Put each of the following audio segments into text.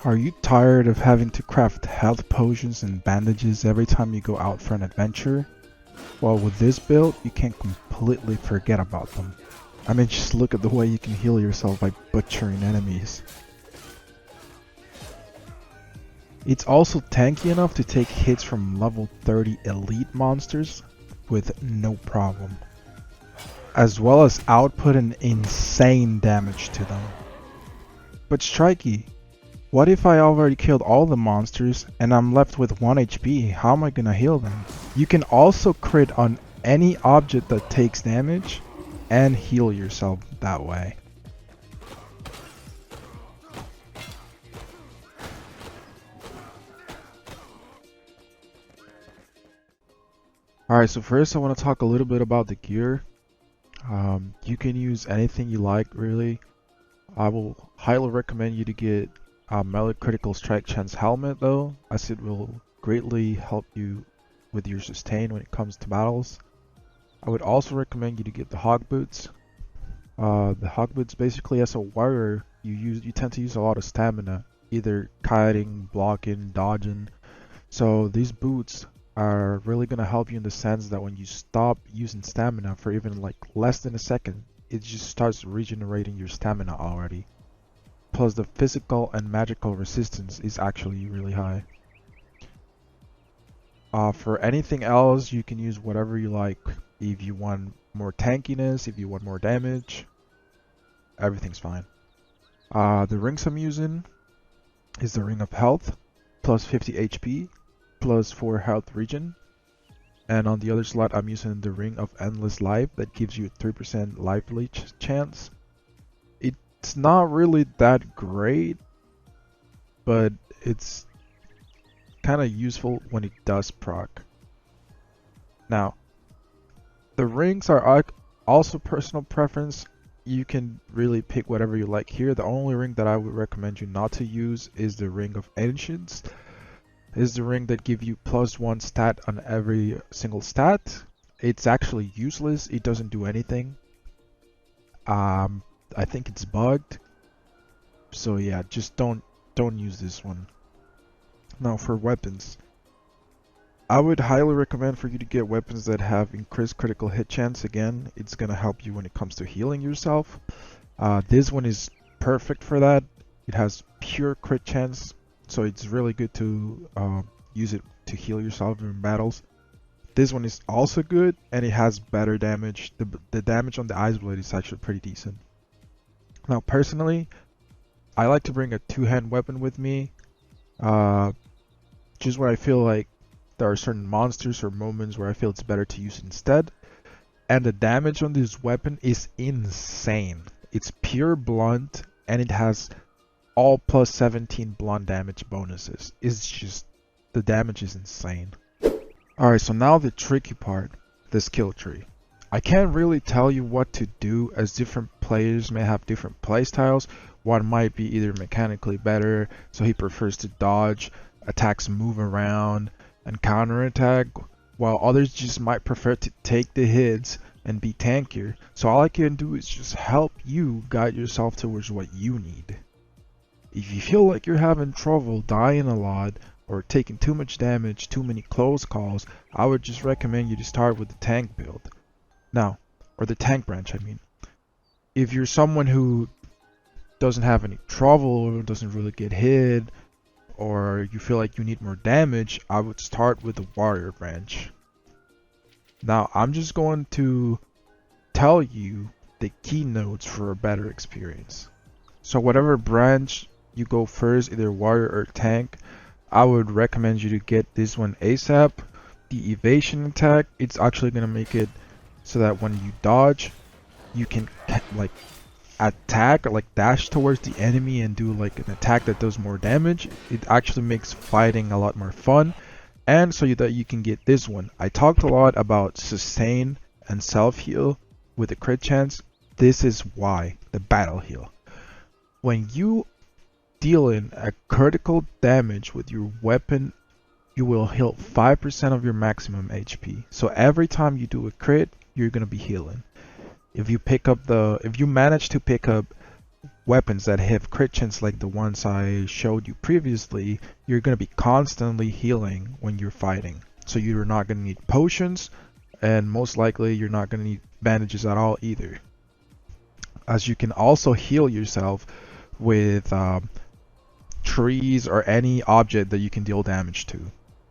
Are you tired of having to craft health potions and bandages every time you go out for an adventure? Well, with this build, you can completely forget about them. I mean, just look at the way you can heal yourself by butchering enemies. It's also tanky enough to take hits from level 30 elite monsters with no problem, as well as output an insane damage to them. But Strikey, what if I already killed all the monsters and I'm left with 1 HP? How am I gonna heal them? You can also crit on any object that takes damage and heal yourself that way. Alright, so first I want to talk a little bit about the gear. You can use anything you like, really. I will highly recommend you to get a melee critical strike chance helmet though, as it will greatly help you with your sustain when it comes to battles. I would also recommend you to get the hog boots. The hog boots, basically, as a warrior, you tend to use a lot of stamina, either kiting, blocking, dodging. So these boots are really gonna help you in the sense that when you stop using stamina for even like less than a second, it just starts regenerating your stamina already. Plus the physical and magical resistance is actually really high. For anything else, you can use whatever you like. If you want more tankiness, if you want more damage, everything's fine. The rings I'm using is the Ring of Health, plus 50 HP, plus 4 health regen. And on the other slot, I'm using the Ring of Endless Life that gives you a 3% life leech chance. It's not really that great, but it's kind of useful when it does proc. Now, the rings are also personal preference. You can really pick whatever you like here. The only ring that I would recommend you not to use is the Ring of Ancients. Is the ring that gives you +1 stat on every single stat. It's actually useless. It doesn't do anything. I think it's bugged. So yeah, just don't use this one. Now for weapons, I would highly recommend for you to get weapons that have increased critical hit chance. Again, it's gonna help you when it comes to healing yourself. This one is perfect for that. It has pure crit chance, so it's really good to use it to heal yourself in battles. This one is also good, and it has better damage. The damage on the Ice Blade is actually pretty decent. Now personally, I like to bring a two-hand weapon with me, just where I feel like there are certain monsters or moments where I feel it's better to use it instead. And the damage on this weapon is insane. It's pure blunt, and it has all plus 17 blunt damage bonuses. It's just, the damage is insane. Alright, so now the tricky part, the skill tree. I can't really tell you what to do, as different players may have different playstyles. One might be either mechanically better, so he prefers to dodge, attacks move around, and counterattack, while others just might prefer to take the hits and be tankier. So all I can do is just help you guide yourself towards what you need. If you feel like you're having trouble dying a lot, or taking too much damage, too many close calls, I would just recommend you to start with the tank build. Now, or the tank branch, I mean. If you're someone who doesn't have any trouble, or doesn't really get hit, or you feel like you need more damage, I would start with the warrior branch. Now, I'm just going to tell you the keynotes for a better experience. So whatever branch you go first, either warrior or tank, I would recommend you to get this one ASAP. The evasion attack, it's actually going to make it so that when you dodge, you can like attack or like dash towards the enemy and do like an attack that does more damage. It actually makes fighting a lot more fun, and so that you can get this one. I talked a lot about sustain and self heal with a crit chance. This is why, the battle heal. When you deal in a critical damage with your weapon, you will heal 5% of your maximum HP. So every time you do a crit, you're gonna be healing. If you manage to pick up weapons that have crit chance like the ones I showed you previously, you're going to be constantly healing when you're fighting. So you're not going to need potions, and most likely you're not going to need bandages at all either. As you can also heal yourself with trees or any object that you can deal damage to.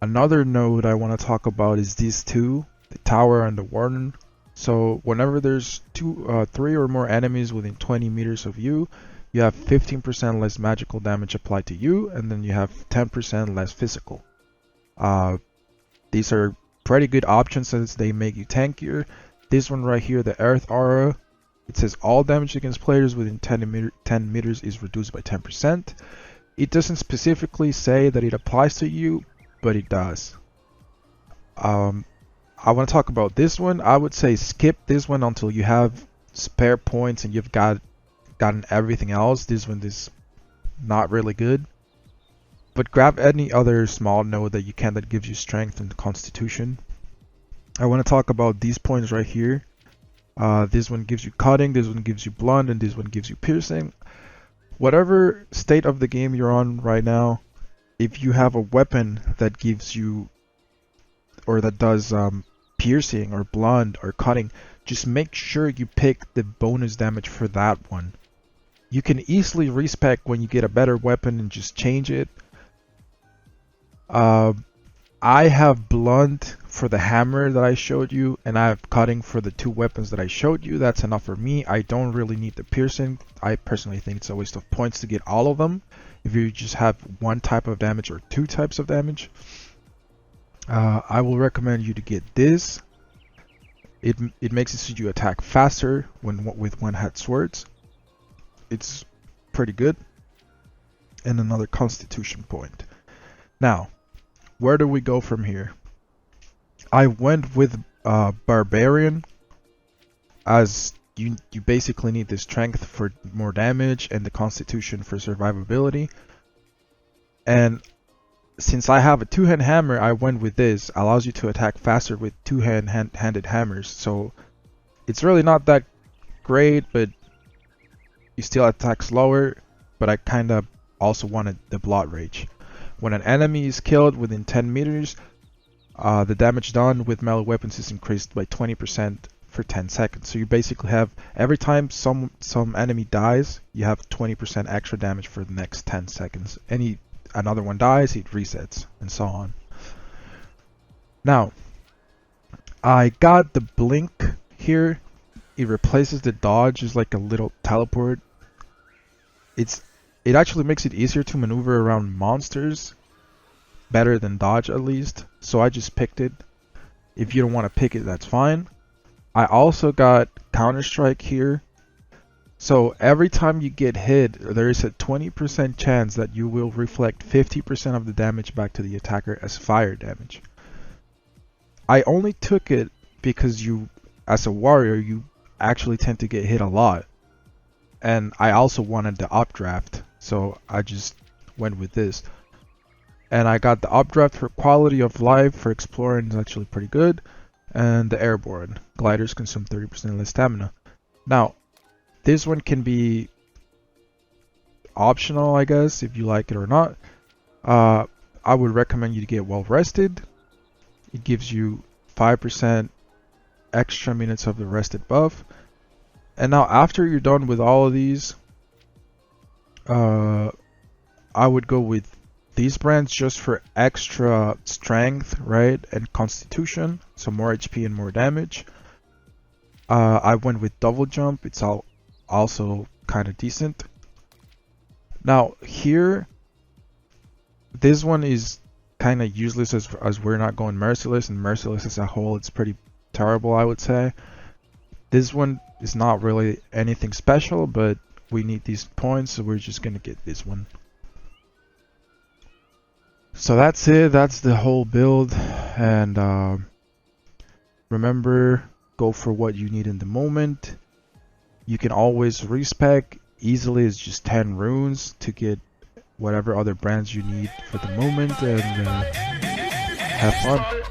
Another node I want to talk about is these two, the tower and the warden. So whenever there's 3 or more enemies within 20 meters of you, you have 15% less magical damage applied to you, and then you have 10% less physical. These are pretty good options since they make you tankier. This one right here, the Earth Aura, it says all damage against players within 10 meters is reduced by 10%. It doesn't specifically say that it applies to you, but it does. I want to talk about this one. I would say skip this one until you have spare points and you've gotten everything else. This one is not really good. But grab any other small node that you can that gives you strength and constitution. I want to talk about these points right here. This one gives you cutting, this one gives you blunt, and this one gives you piercing. Whatever state of the game you're on right now, if you have a weapon that gives you or that does piercing or blunt or cutting, just make sure you pick the bonus damage for that one. You can easily respec when you get a better weapon and just change it. I have blunt for the hammer that I showed you, and I have cutting for the 2 weapons that I showed you. That's enough for me. I don't really need the piercing. I personally think it's a waste of points to get all of them if you just have one type of damage or 2 types of damage. I will recommend you to get this. It makes it so you attack faster with one-handed swords. It's pretty good. And another constitution point. Now, where do we go from here? I went with Barbarian, as you basically need the strength for more damage and the constitution for survivability. And since I have a 2-hand hammer, I went with this. Allows you to attack faster with 2-handed hammers. So it's really not that great, but you still attack slower. But I kind of also wanted the Blood Rage. When an enemy is killed within 10 meters, the damage done with melee weapons is increased by 20% for 10 seconds. So you basically have, every time some enemy dies, you have 20% extra damage for the next 10 seconds. Another one dies, it resets, and so on. Now, I got the blink here. It replaces the dodge, it's like a little teleport. It actually makes it easier to maneuver around monsters, better than dodge at least. So I just picked it. If you don't want to pick it, that's fine. I also got Counter Strike here. So every time you get hit, there is a 20% chance that you will reflect 50% of the damage back to the attacker as fire damage. I only took it because as a warrior, you actually tend to get hit a lot. And I also wanted the updraft, so I just went with this. And I got the updraft for quality of life for exploring is actually pretty good. And the airborne. Gliders consume 30% less stamina. Now, this one can be optional, I guess, if you like it or not. I would recommend you to get well rested. It gives you 5% extra minutes of the rested buff. And now after you're done with all of these, I would go with these brands just for extra strength, right, and constitution, so more HP and more damage. I went with double jump. It's also kind of decent. Now here, this one is kind of useless as we're not going merciless, and merciless as a whole, it's pretty terrible, I would say. This one is not really anything special, but we need these points, so we're just gonna get this one. So that's it. That's the whole build. And remember, go for what you need in the moment. You can always respec easily. It's just 10 runes to get whatever other brands you need for the moment, and have fun.